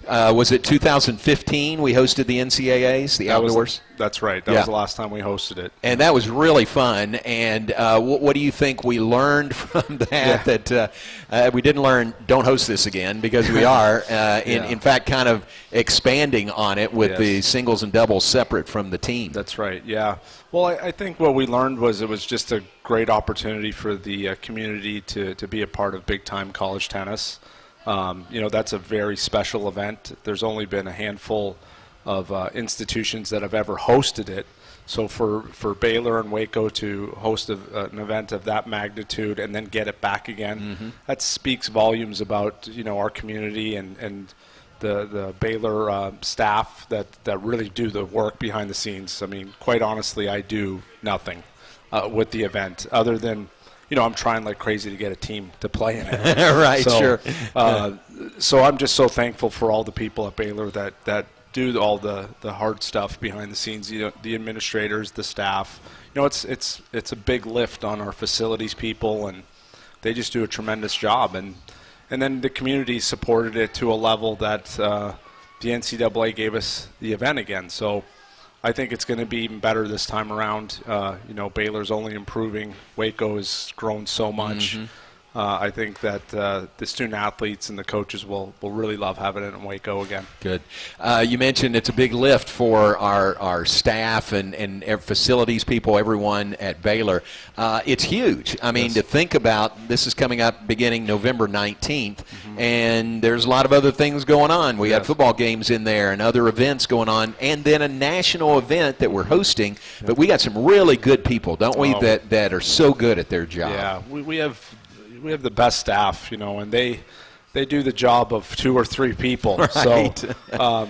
Was it 2015 we hosted the NCAAs, the outdoors? That's right. That was the last time we hosted it. And that was really fun. And what do you think we learned from that? Yeah. That we didn't learn, don't host this again, because we are, in fact, kind of expanding on it with the singles and doubles separate from the team. That's right, yeah. Well, I think what we learned was it was just a great opportunity for the community to be a part of big-time college tennis. That's a very special event. There's only been a handful of institutions that have ever hosted it. So for Baylor and Waco to host an event of that magnitude and then get it back again, that speaks volumes about our community and the Baylor staff that really do the work behind the scenes. I mean, quite honestly, I do nothing with the event other than I'm trying like crazy to get a team to play in it. Right, sure. So I'm just so thankful for all the people at Baylor that do all the hard stuff behind the scenes. The administrators, the staff. It's a big lift on our facilities people, and they just do a tremendous job. And then the community supported it to a level that the NCAA gave us the event again. So I think it's going to be even better this time around. Baylor's only improving. Waco has grown so much. I think that the student athletes and the coaches will really love having it in Waco again. Good. You mentioned it's a big lift for our staff and facilities people, everyone at Baylor. It's huge. I mean, to think about, this is coming up beginning November 19th, and there's a lot of other things going on. We got football games in there and other events going on, and then a national event that we're hosting. But we got some really good people, don't we, that are so good at their job. Yeah, we have the best staff, and they do the job of 2 or 3 people. Right. So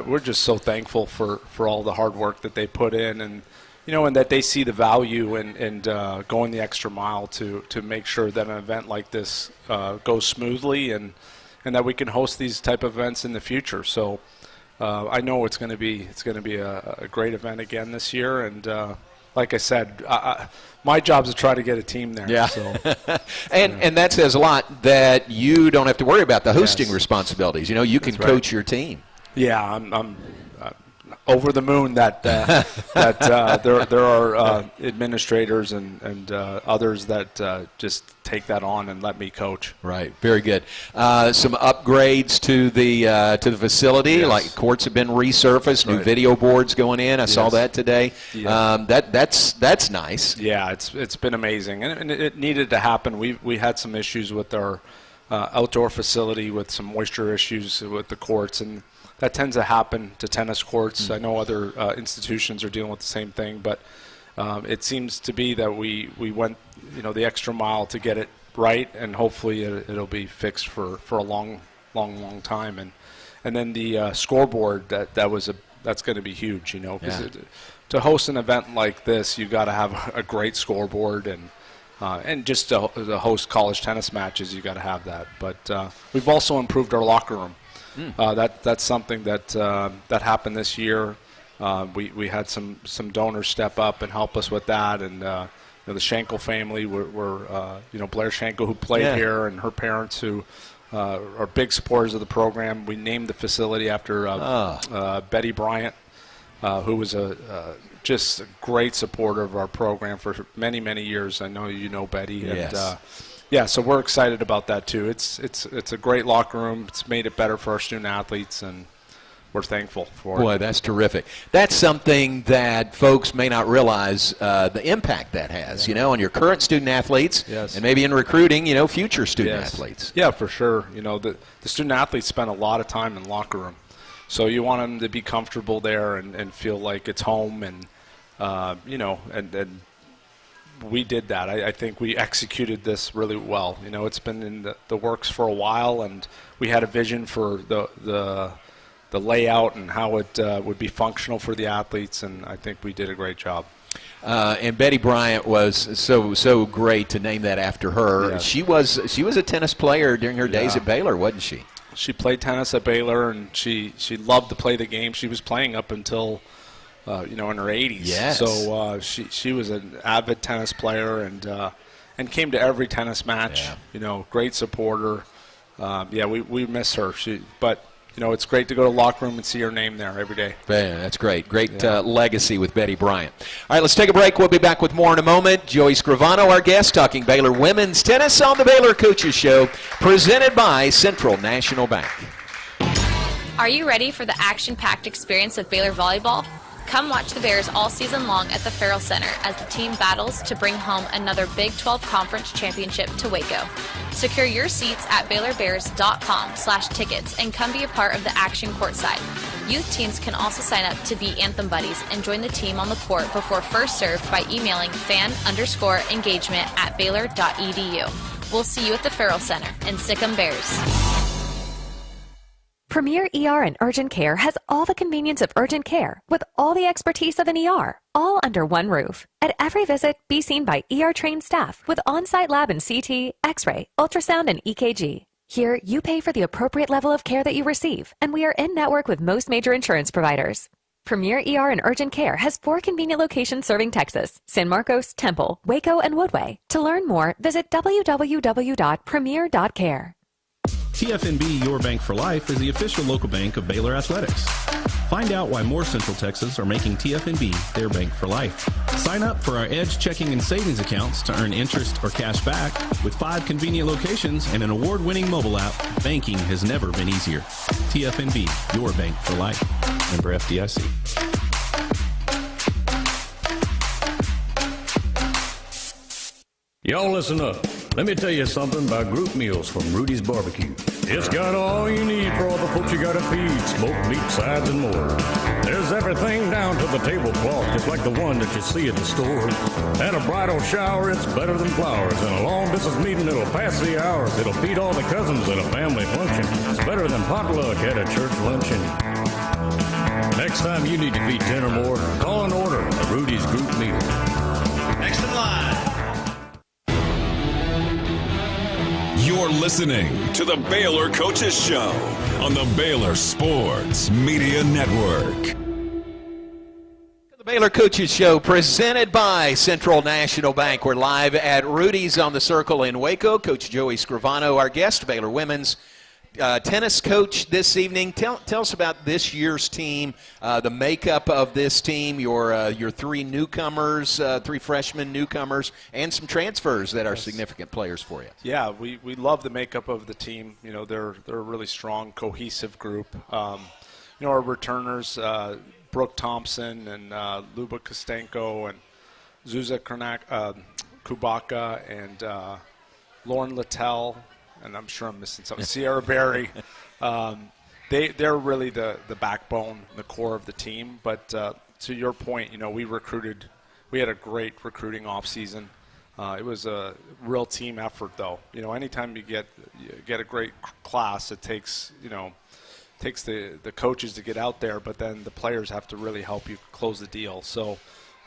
we're just so thankful for all the hard work that they put in, and and that they see the value and going the extra mile to make sure that an event like this goes smoothly and that we can host these type of events in the future. So I know it's going to be a great event again this year, and like I said, my job is to try to get a team there. Yeah. So. And that says a lot that you don't have to worry about the hosting responsibilities. You can coach your team. Yeah, I'm over the moon that there are administrators and others that just take that on and let me coach. Right, very good. Some upgrades to the facility, like courts have been resurfaced, new video boards going in. I saw that today. Yeah. That's nice. Yeah, it's been amazing, and it needed to happen. We had some issues with our outdoor facility with some moisture issues with the courts, and that tends to happen to tennis courts. I know other institutions are dealing with the same thing, but it seems to be that we went the extra mile to get it right, and hopefully it'll be fixed for a long time. And then the scoreboard that's going to be huge, because to host an event like this, you got to have a great scoreboard, and just to host college tennis matches, you got to have that. But we've also improved our locker room. That's something that happened this year. We had some donors step up and help us with that, and the Schenkel family were Blair Schenkel, who played here, and her parents, who are big supporters of the program. We named the facility after Betty Bryant, who was just a great supporter of our program for many, many years. I know you know Betty. Yes. And, so we're excited about that too. It's a great locker room. It's made it better for our student athletes, and we're thankful for it. Boy, that's terrific. That's something that folks may not realize the impact that has, on your current student athletes, and maybe in recruiting, future student athletes. Yeah, for sure. The student athletes spend a lot of time in the locker room, so you want them to be comfortable there and feel like it's home, and and we did that. I think we executed this really well. It's been in the works for a while, and we had a vision for the layout and how it would be functional for the athletes, and I think we did a great job. And Betty Bryant was so great to name that after her. Yes. She was a tennis player during her days at Baylor, wasn't she? She played tennis at Baylor, and she loved to play the game. She was playing up until in her 80s. Yes. So she was an avid tennis player and came to every tennis match. Great supporter. We miss her. But it's great to go to the locker room and see her name there every day. Yeah, that's great. Great legacy with Betty Bryant. All right, let's take a break. We'll be back with more in a moment. Joey Scrivano, our guest, talking Baylor women's tennis on the Baylor Coaches Show, presented by Central National Bank. Are you ready for the action-packed experience of Baylor volleyball? Come watch the Bears all season long at the Farrell Center as the team battles to bring home another Big 12 Conference championship to Waco. Secure your seats at BaylorBears.com/tickets and come be a part of the action courtside. Youth teams can also sign up to be Anthem Buddies and join the team on the court before first serve by emailing fan_engagement@baylor.edu. We'll see you at the Farrell Center and Sic 'em Bears. Premier ER and Urgent Care has all the convenience of urgent care with all the expertise of an ER, all under one roof. At every visit, be seen by ER-trained staff with on-site lab and CT, X-ray, ultrasound, and EKG. Here, you pay for the appropriate level of care that you receive, and we are in-network with most major insurance providers. Premier ER and Urgent Care has 4 convenient locations serving Texas: San Marcos, Temple, Waco, and Woodway. To learn more, visit www.premier.care. TFNB Your Bank for Life is the official local bank of Baylor Athletics. Find out why more Central Texas are making TFNB their bank for life. Sign up for our Edge checking and savings accounts to earn interest or cash back. With 5 convenient locations and an award-winning mobile app, banking has never been easier. TFNB, your bank for life. Member FDIC. Y'all listen up. Let me tell you something about group meals from Rudy's Barbecue. It's got all you need for all the folks you gotta feed, smoked meat, sides, and more. There's everything down to the tablecloth, just like the one that you see at the store. At a bridal shower, it's better than flowers. And a long-distance meeting, it'll pass the hours. It'll feed all the cousins at a family function. It's better than potluck at a church luncheon. Next time you need to feed 10 or more, call and order a Rudy's group meal. Next in line. You're listening to the Baylor Coaches Show on the Baylor Sports Media Network. The Baylor Coaches Show presented by Central National Bank. We're live at Rudy's on the Circle in Waco. Coach Joey Scrivano, our guest, Baylor women's tennis coach this evening. Tell us about this year's team, the makeup of this team, your 3 newcomers, 3 freshman newcomers, and some transfers that are significant players for you. Yeah, we love the makeup of the team. They're a really strong, cohesive group. Our returners, Brooke Thompson and Luba Kostenko and Zuza Kubaka and Lauren Littell, and I'm sure I'm missing something, Sierra Berry. They're really the backbone, the core of the team. But to your point, we had a great recruiting offseason. It was a real team effort, though. Anytime you get a great class, it takes the coaches to get out there, but then the players have to really help you close the deal. So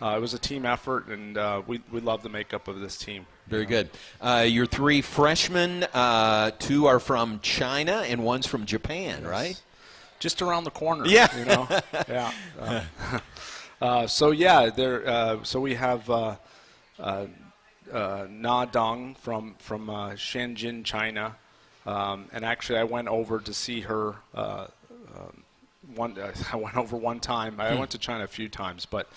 it was a team effort, and we love the makeup of this team. Very good. Your 3 freshmen, 2 are from China and 1's from Japan, right? Just around the corner. Yeah. Yeah. So we have Na Dong from Shenzhen, China, and actually I went over to see her. I went over one time. I went to China a few times, but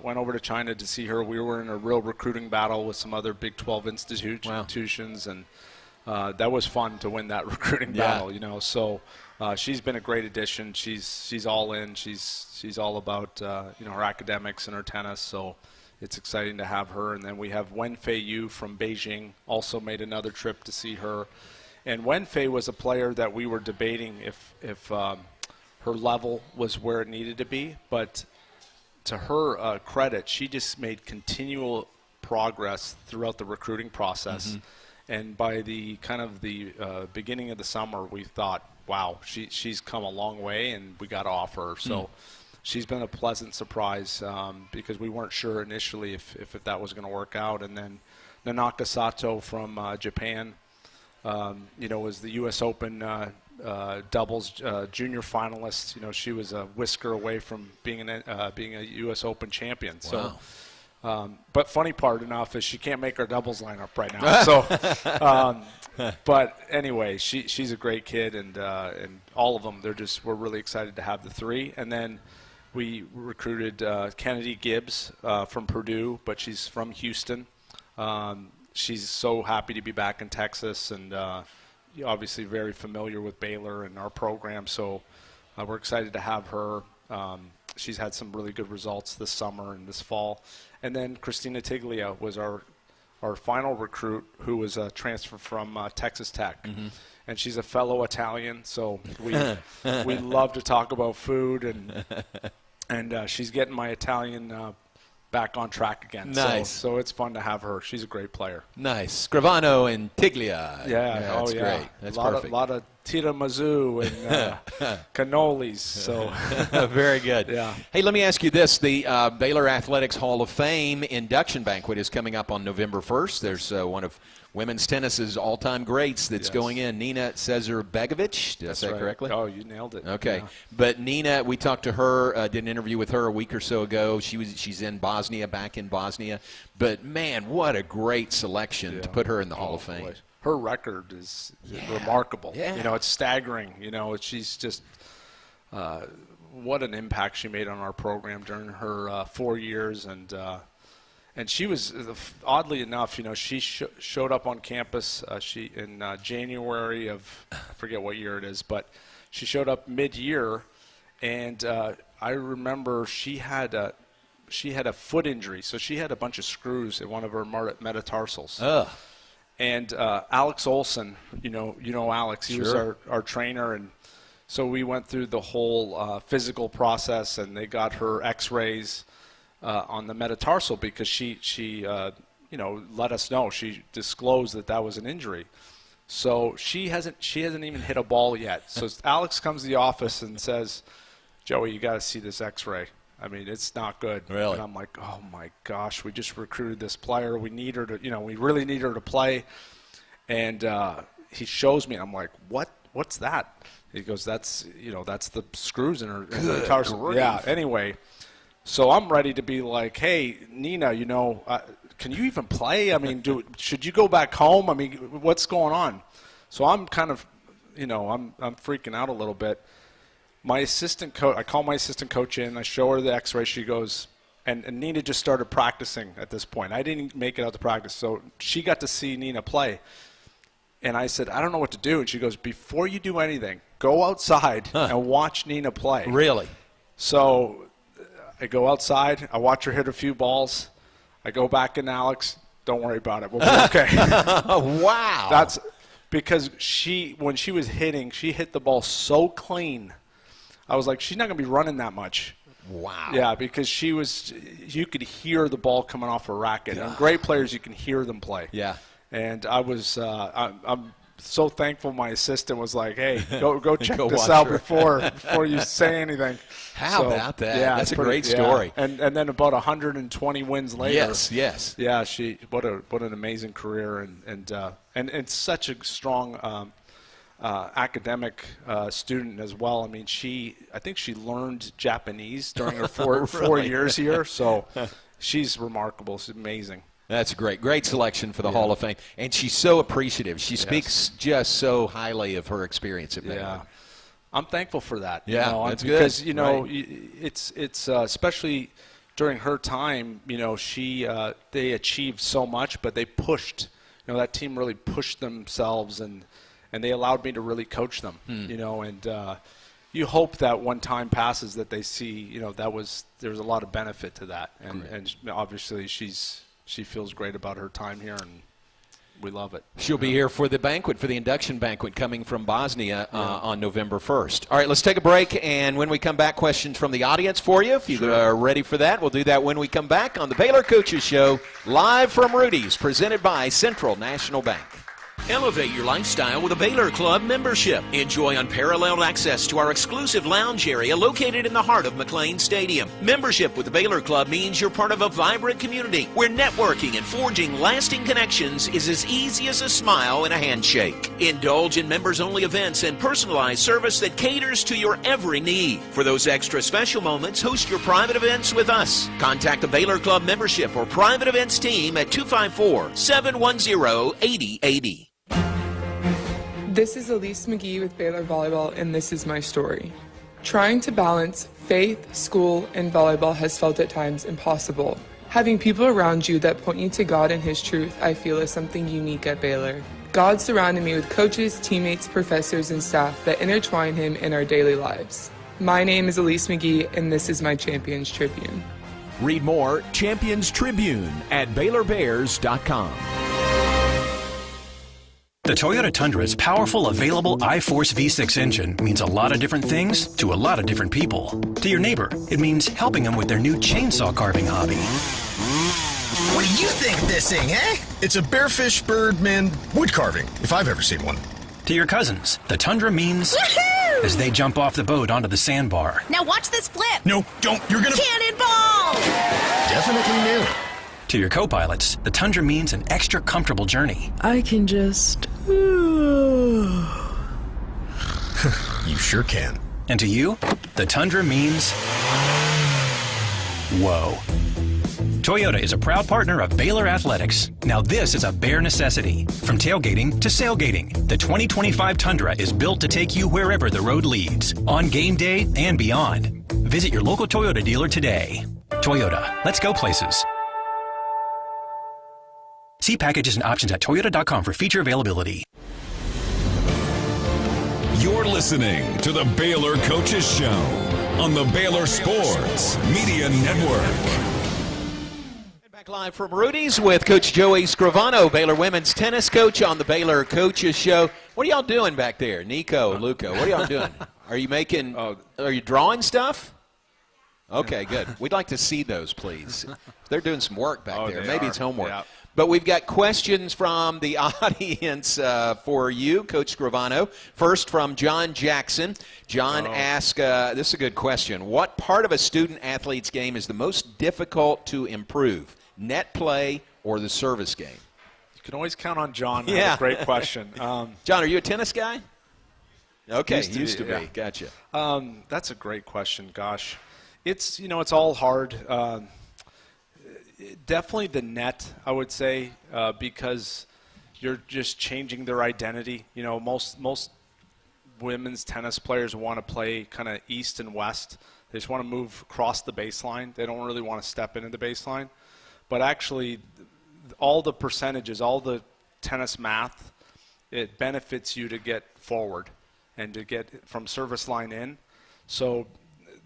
went over to China to see her. We were in a real recruiting battle with some other Big 12 institutions, and that was fun to win that recruiting battle. So she's been a great addition. She's all in. She's all about her academics and her tennis. So it's exciting to have her. And then we have Wenfei Yu from Beijing. Also made another trip to see her. And Wenfei was a player that we were debating if her level was where it needed to be, but to her credit, she just made continual progress throughout the recruiting process. Mm-hmm. And by the beginning of the summer, we thought, wow, she's come a long way, and we got to offer her. So she's been a pleasant surprise because we weren't sure initially if that was going to work out. And then Nanaka Sato from Japan, was the U.S. Open doubles junior finalist. She was a whisker away from being a U.S. Open champion. So But funny part enough is she can't make her doubles lineup right now. So, but anyway, she's a great kid, and all of them, we're really excited to have the three. And then we recruited Kennedy Gibbs from Purdue, but she's from Houston. She's so happy to be back in Texas, and obviously very familiar with Baylor and our program. So we're excited to have her. She's had some really good results this summer and this fall. And then Christina Tiglia was our final recruit, who was a transfer from Texas Tech. Mm-hmm. And she's a fellow Italian, so we love to talk about food, and she's getting my Italian back on track again. Nice. So it's fun to have her. She's a great player. Nice. Scrivano and Tiglia. Yeah, that's great. That's perfect. A lot of tiramisu and cannolis. So very good. Yeah. Hey, let me ask you this: the Baylor Athletics Hall of Fame induction banquet is coming up on November 1st. There's one of women's tennis's all-time greats that's going in, Nina Cesar-Begovic. Did I say it correctly? Oh, you nailed it. Okay. Yeah. But Nina, we talked to her, did an interview with her a week or so ago. She's in Bosnia, back in Bosnia. But, man, what a great selection to put her in the Hall of Fame. Boy. Her record is remarkable. Yeah. It's staggering. She's just what an impact she made on our program during her 4 years. And she was, oddly enough, she showed up on campus in January of, I forget what year it is, but she showed up mid-year, and I remember she had a foot injury, so she had a bunch of screws in one of her metatarsals. Ugh. And Alex Olson, you know Alex, he was our trainer, and so we went through the whole physical process, and they got her X-rays on the metatarsal because she let us know. She disclosed that was an injury. So she hasn't even hit a ball yet. So Alex comes to the office and says, "Joey, you got to see this X-ray. I mean, it's not good." Really? And I'm like, "Oh my gosh, we just recruited this player. We need her to, we really need her to play." And he shows me, and I'm like, "What's that?" He goes, "That's the screws in her metatarsal." Yeah. Anyway. So I'm ready to be like, "Hey, Nina, can you even play? I mean, should you go back home? I mean, what's going on?" So I'm kind of, I'm freaking out a little bit. My assistant coach, I call my assistant coach in. I show her the X-ray. She goes, and Nina just started practicing at this point. I didn't make it out to practice, so she got to see Nina play. And I said, "I don't know what to do." And she goes, "Before you do anything, go outside and watch Nina play." Really? So I go outside. I watch her hit a few balls. I go back in, "Alex, don't worry about it. We'll be okay." Wow. That's because when she was hitting, she hit the ball so clean. I was like, she's not going to be running that much. Wow. Yeah, because you could hear the ball coming off her racket. And great players, you can hear them play. Yeah. And I was, I'm so thankful my assistant was like, "Hey, go check Go this watch out her." before you say anything. How about that? Yeah, that's a great story. Yeah. And then about 120 wins later. Yes. Yeah, what an amazing career, and such a strong academic student as well. I mean, I think she learned Japanese during her four years here, so she's remarkable. She's amazing. That's great. Great selection for the Hall of Fame. And she's so appreciative. She speaks just so highly of her experience at Baylor. Yeah. I'm thankful for that. Yeah, that's because, good. It's especially during her time, they achieved so much, but they pushed, that team really pushed themselves, and they allowed me to really coach them, and you hope that when time passes that they see, there's a lot of benefit to that. And obviously she feels great about her time here, and we love it. She'll be here for the banquet, for the induction banquet coming from Bosnia on November 1st. All right, let's take a break, and when we come back, questions from the audience for you. If you are ready for that, we'll do that when we come back on the Baylor Coaches Show, live from Rudy's, presented by Central National Bank. Elevate your lifestyle with a Baylor Club membership. Enjoy unparalleled access to our exclusive lounge area located in the heart of McLean Stadium. Membership with the Baylor Club means you're part of a vibrant community where networking and forging lasting connections is as easy as a smile and a handshake. Indulge in members-only events and personalized service that caters to your every need. For those extra special moments, host your private events with us. Contact the Baylor Club membership or private events team at 254-710-8080. This is Elise McGuyre with Baylor Volleyball, and this is my story. Trying to balance faith, school, and volleyball has felt at times impossible. Having people around you that point you to God and His truth, I feel, is something unique at Baylor. God surrounded me with coaches, teammates, professors, and staff that intertwine Him in our daily lives. My name is Elise McGuyre, and this is my Champions Tribune. Read more Champions Tribune at BaylorBears.com. The Toyota Tundra's powerful, available iForce V6 engine means a lot of different things to a lot of different people. To your neighbor, it means helping them with their new chainsaw carving hobby. What do you think of this thing, eh? It's a bearfish birdman wood carving, if I've ever seen one. To your cousins, the Tundra means as they jump off the boat onto the sandbar. Now watch this flip. No, don't. You're gonna... Cannonball! Definitely nail it. To your co-pilots, the Tundra means an extra comfortable journey. I can just... You sure can. And to you, the Tundra means... whoa. Toyota is a proud partner of Baylor Athletics. Now this is a bare necessity. From tailgating to sailgating, the 2025 Tundra is built to take you wherever the road leads, on game day and beyond. Visit your local Toyota dealer today. Toyota, let's go places. See packages and options at toyota.com for feature availability. You're listening to the Baylor Coaches Show on the Baylor Sports Media Network. Back live from Rudy's with Coach Joey Scrivano, Baylor women's tennis coach on the Baylor Coaches Show. What are y'all doing back there, Nico, Luca? What are y'all doing? Are you making? Are you drawing stuff? Okay, good. We'd like to see those, please. They're doing some work back there. Maybe it's homework. Yeah. But we've got questions from the audience for you, Coach Scrivano. First from John Jackson. John asked, this is a good question. What part of a student athlete's game is the most difficult to improve, net play or the service game? You can always count on John. Yeah. That's a great question. John, are you a tennis guy? Okay, used to be. Yeah. Gotcha. That's a great question. Gosh. It's, it's all hard. Definitely the net, I would say, because you're just changing their identity. Most women's tennis players want to play kind of east and west. They just want to move across the baseline. They don't really want to step into the baseline. But actually, all the percentages, all the tennis math, it benefits you to get forward and to get from service line in. So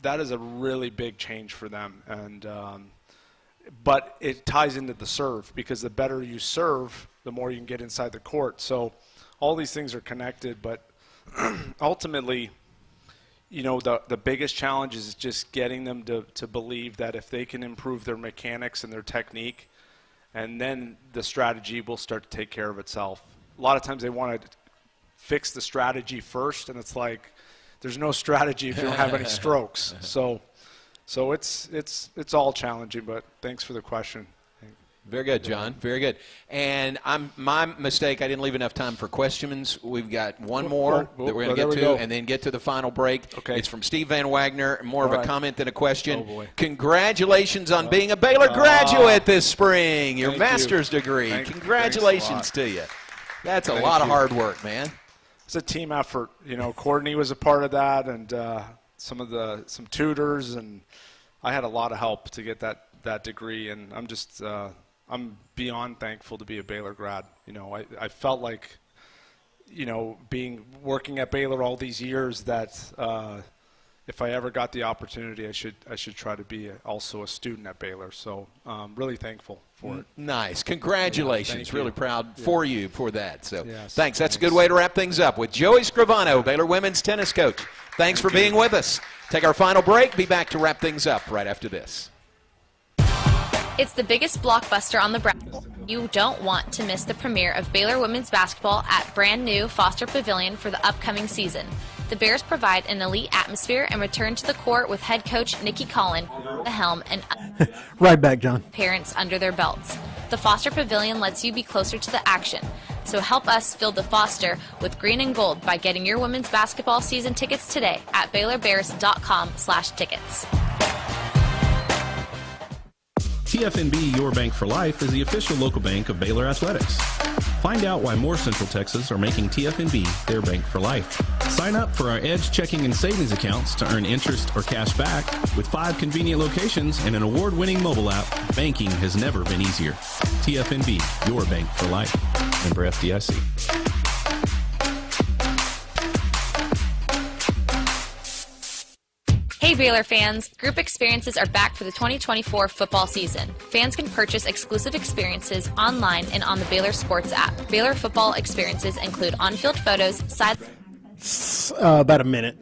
that is a really big change for them. And but it ties into the serve, because the better you serve, the more you can get inside the court. So all these things are connected, but ultimately, the biggest challenge is just getting them to believe that if they can improve their mechanics and their technique, and then the strategy will start to take care of itself. A lot of times they want to fix the strategy first, and it's like there's no strategy if you don't have any strokes. So it's all challenging, but thanks for the question. Very good, John. Very good. And my mistake, I didn't leave enough time for questions. We've got one more that we're going to get to, and then get to the final break. Okay. It's from Steve Van Wagner, more of a comment than a question. Oh, boy. Congratulations on being a Baylor graduate this spring, your master's degree. Congratulations to you. That's a lot of hard work, man. It's a team effort. Courtney was a part of that, and some tutors, and I had a lot of help to get that degree, and I'm just I'm beyond thankful to be a Baylor grad. I felt like working at Baylor all these years that if I ever got the opportunity, I should try to be also a student at Baylor. So really thankful for it. Nice. Congratulations. Yeah, really proud for you for that. So thanks. That's a good way to wrap things up with Joey Scrivano, Baylor women's tennis coach. Thanks for being with us. Take our final break. Be back to wrap things up right after this. It's the biggest blockbuster on the bracket. You don't want to miss the premiere of Baylor women's basketball at brand new Foster Pavilion for the upcoming season. The Bears provide an elite atmosphere and return to the court with head coach Nikki Collin at the helm and right back, John. Parents under their belts. The Foster Pavilion lets you be closer to the action. So help us fill the Foster with green and gold by getting your women's basketball season tickets today at BaylorBears.com/tickets. TFNB Your Bank for Life is the official local bank of Baylor Athletics. Find out why more Central Texas are making TFNB their bank for life. Sign up for our Edge checking and savings accounts to earn interest or cash back. With 5 convenient locations and an award-winning mobile app, banking has never been easier. TFNB, your bank for life. Member FDIC. Hey Baylor fans, group experiences are back for the 2024 football season. Fans can purchase exclusive experiences online and on the Baylor Sports app. Baylor football experiences include on-field photos, side about a minute.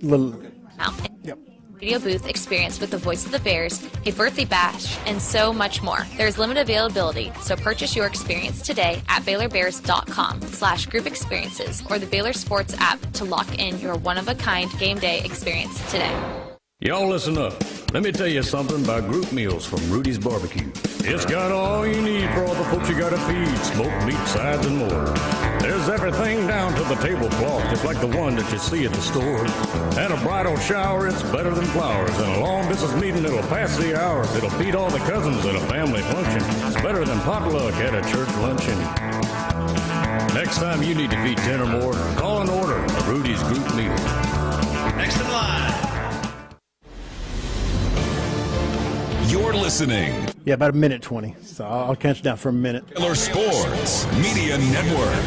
radio booth experience with the voice of the Bears, a birthday bash, and so much more. There's limited availability, so purchase your experience today at BaylorBears.com/group experiences or the Baylor Sports app to lock in your one-of-a-kind game day experience today. Y'all listen up. Let me tell you something about group meals from Rudy's Barbecue. It's got all you need for all the folks you gotta feed. Smoked meat, sides, and more. There's everything down to the tablecloth, just like the one that you see at the store. And a bridal shower, it's better than flowers. And a long distance meeting, it'll pass the hours. It'll beat all the cousins at a family function. It's better than potluck at a church luncheon. Next time you need to feed 10 or more, call and order a Rudy's group meal. Next in line. You're listening. Yeah, about a minute 20. So I'll count you down for a minute. Baylor Sports Media Network.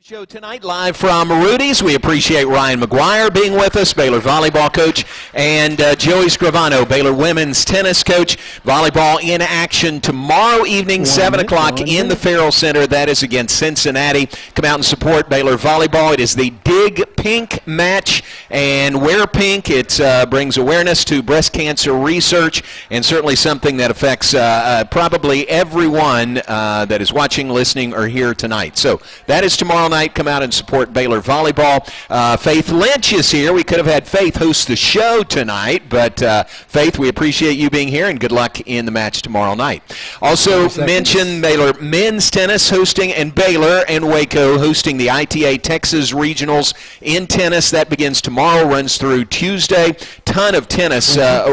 Show tonight live from Rudy's. We appreciate Ryan McGuyre being with us, Baylor volleyball coach, and Joey Scrivano, Baylor women's tennis coach. Volleyball in action tomorrow evening, 7 o'clock in the Farrell Center. That is against Cincinnati. Come out and support Baylor volleyball. It is the Dig Pink match, and wear pink. It brings awareness to breast cancer research, and certainly something that affects probably everyone that is watching, listening, or here tonight. So that is tomorrow night. Come out and support Baylor volleyball. Faith Lynch is here. We could have had Faith host the show tonight, but Faith, we appreciate you being here, and good luck in the match tomorrow night. Also mention Baylor men's tennis hosting, and Baylor and Waco hosting the ITA Texas Regionals in tennis. That begins tomorrow, runs through Tuesday. Ton of tennis